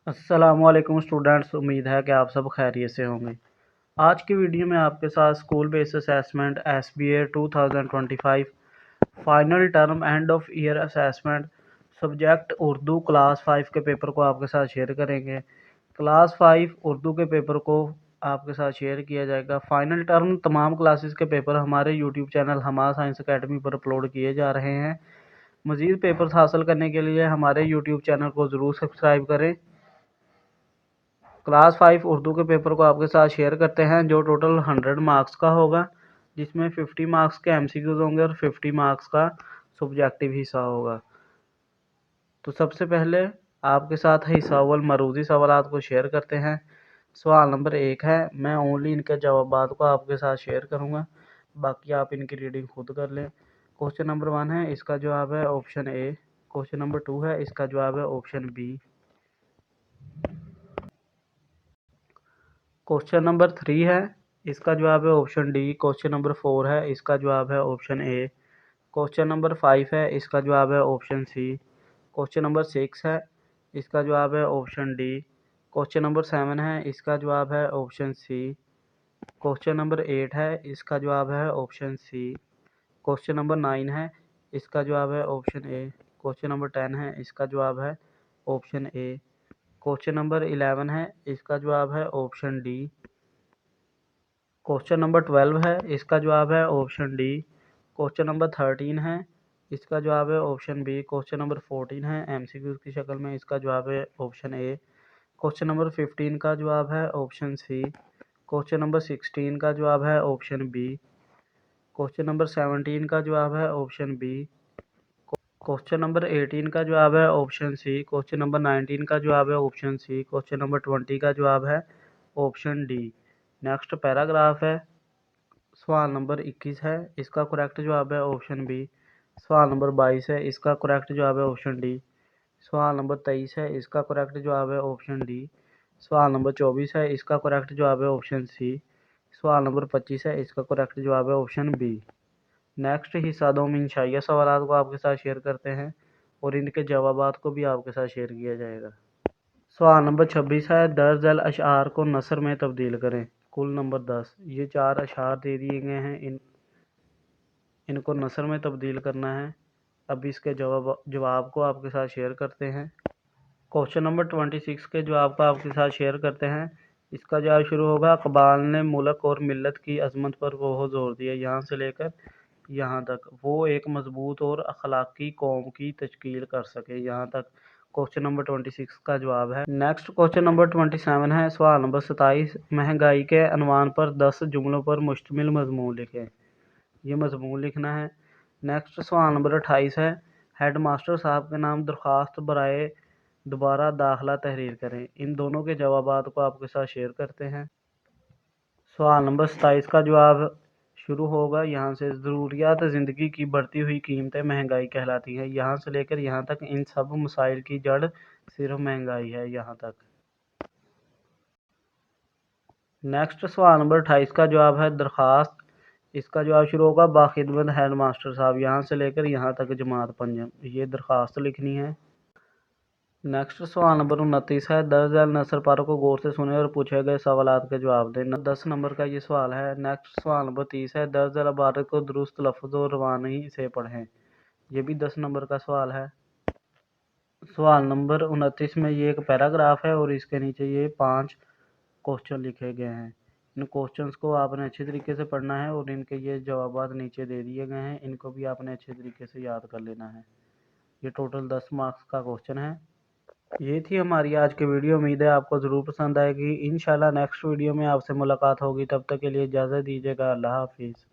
अस्सलाम वालेकुम स्टूडेंट्स, उम्मीद है कि आप सब खैरियत से होंगे। आज की वीडियो में आपके साथ school based assessment SBA 2025 final term end of year assessment subject Urdu class 5 के पेपर को आपके साथ शेयर करेंगे। क्लास 5 उर्दू के पेपर को आपके साथ शेयर किया जाएगा। फाइनल टर्म तमाम क्लासेस के पेपर हमारे यूट्यूब चैनल हमारा साइंस अकेडमी पर अपलोड किए जा रहे हैं। मज़ीद पेपर्स हासिल करने के लिए हमारे यूट्यूब चैनल को ज़रूर सब्सक्राइब करें। क्लास 5 उर्दू के पेपर को आपके साथ शेयर करते हैं, जो टोटल 100 मार्क्स का होगा, जिसमें 50 मार्क्स के MCQs होंगे और 50 मार्क्स का सब्जेक्टिव हिस्सा होगा। तो सबसे पहले आपके साथ हिस्सा अव्वल मरूजी सवालात को शेयर करते हैं। सवाल नंबर 1 है, मैं ओनली इनके जवाबात को आपके साथ शेयर करूँगा, बाकी आप इनकी रीडिंग खुद कर लें। क्वेश्चन नंबर 1 है, इसका जवाब है ऑप्शन ए। क्वेश्चन नंबर 2 है, इसका जवाब है ऑप्शन बी। क्वेश्चन नंबर 3 है, इसका जवाब है ऑप्शन डी। क्वेश्चन नंबर 4 है, इसका जवाब है ऑप्शन ए। क्वेश्चन नंबर 5 है, इसका जवाब है ऑप्शन सी। क्वेश्चन नंबर 6 है, इसका जवाब है ऑप्शन डी। क्वेश्चन नंबर 7 है, इसका जवाब है ऑप्शन सी। क्वेश्चन नंबर 8 है, इसका जवाब है ऑप्शन सी। क्वेश्चन नंबर 9 है, इसका जवाब है ऑप्शन ए। क्वेश्चन नंबर 10 है, इसका जवाब है ऑप्शन ए। क्वेश्चन नंबर 11 है, इसका जवाब है ऑप्शन डी। क्वेश्चन नंबर 12 है, इसका जवाब है ऑप्शन डी। क्वेश्चन नंबर 13 है, इसका जवाब है ऑप्शन बी। क्वेश्चन नंबर 14 है, MCQ की शक्ल में, इसका जवाब है ऑप्शन ए। क्वेश्चन नंबर 15 का जवाब है ऑप्शन सी। क्वेश्चन नंबर 16 का जवाब है ऑप्शन बी। क्वेश्चन नंबर 17 का जवाब है ऑप्शन बी। क्वेश्चन नंबर 18 का जवाब है ऑप्शन सी। क्वेश्चन नंबर 19 का जवाब है ऑप्शन सी। क्वेश्चन नंबर 20 का जवाब है ऑप्शन डी। नेक्स्ट पैराग्राफ है। सवाल नंबर 21 है, इसका करेक्ट जवाब है ऑप्शन बी। सवाल नंबर 22 है, इसका करेक्ट जवाब है ऑप्शन डी। सवाल नंबर 23 है, इसका करेक्ट जवाब है ऑप्शन डी। सवाल नंबर 24 है, इसका करेक्ट जवाब है ऑप्शन सी। सवाल नंबर 25 है, इसका करेक्ट जवाब है ऑप्शन बी। नेक्स्ट हिस्सा 2 में इंशाइया सवाल को आपके साथ शेयर करते हैं और इनके जवाबात को भी आपके साथ शेयर किया जाएगा। सवाल नंबर 26 है, दर्ज अल अशार को नसर में तब्दील करें। कुल नंबर 10। ये 4 अशार दे दिए गए हैं, इनको नसर में तब्दील करना है। अब इसके जवाब को आपके साथ शेयर करते हैं। क्वेश्चन नंबर 26 के जवाब को आपके साथ शेयर करते हैं। इसका जवाब शुरू होगा, इकबाल ने मुल्क और मिल्लत की अजमत पर बहुत जोर दिया, यहाँ से लेकर यहाँ तक, वो एक मजबूत और अखलाकी कौम की तश्कील कर सके, यहाँ तक क्वेश्चन नंबर 26 का जवाब है। नेक्स्ट क्वेश्चन नंबर 27 है। सवाल नंबर 27, महंगाई के अनवान पर 10 जुमलों पर मुश्तमिल मजमून लिखें। ये मजमून लिखना है। नेक्स्ट सवाल नंबर 28 है, हेड मास्टर साहब के नाम दरख्वास्त बराए दोबारा दाखिला तहरीर करें। इन दोनों के जवाबात को आपके साथ शेयर करते हैं। सवाल नंबर 27 का जवाब शुरू होगा यहाँ से, ज़रूरियात ज़िंदगी की बढ़ती हुई कीमतें महंगाई कहलाती हैं, यहाँ से लेकर यहाँ तक इन सब मसाइल की जड़ सिर्फ महंगाई है, यहाँ तक। नेक्स्ट सवाल नंबर 28 का जवाब है दरख्वास्त। इसका जवाब शुरू होगा, बाखिदमत हेड मास्टर साहब, यहाँ से लेकर यहाँ तक जमात पंजम, ये दरख्वास्त लिखनी है। नेक्स्ट सवाल नंबर 29 है, दर्ज अल नसर पारा को गौर से सुने और पूछे गए सवालात के जवाब दें। 10 नंबर का ये सवाल है। नेक्स्ट सवाल नंबर 30 है, दर्ज अल इबारत को दुरुस्त लफ्ज़ और रवानी से पढ़ें। ये भी 10 नंबर का सवाल है। सवाल नंबर 29 में ये एक पैराग्राफ है और इसके नीचे ये 5 क्वेश्चन लिखे गए हैं। इन क्वेश्चंस को आपने अच्छे तरीके से पढ़ना है और इनके ये जवाबात नीचे दे दिए गए हैं, इनको भी आपने अच्छे तरीके से याद कर लेना है। ये टोटल 10 मार्क्स का क्वेश्चन है। ये थी हमारी आज की वीडियो, उम्मीद है आपको ज़रूर पसंद आएगी। इंशाल्लाह नेक्स्ट वीडियो में आपसे मुलाकात होगी, तब तक के लिए इजाज़त दीजिएगा। अल्लाह हाफिज़।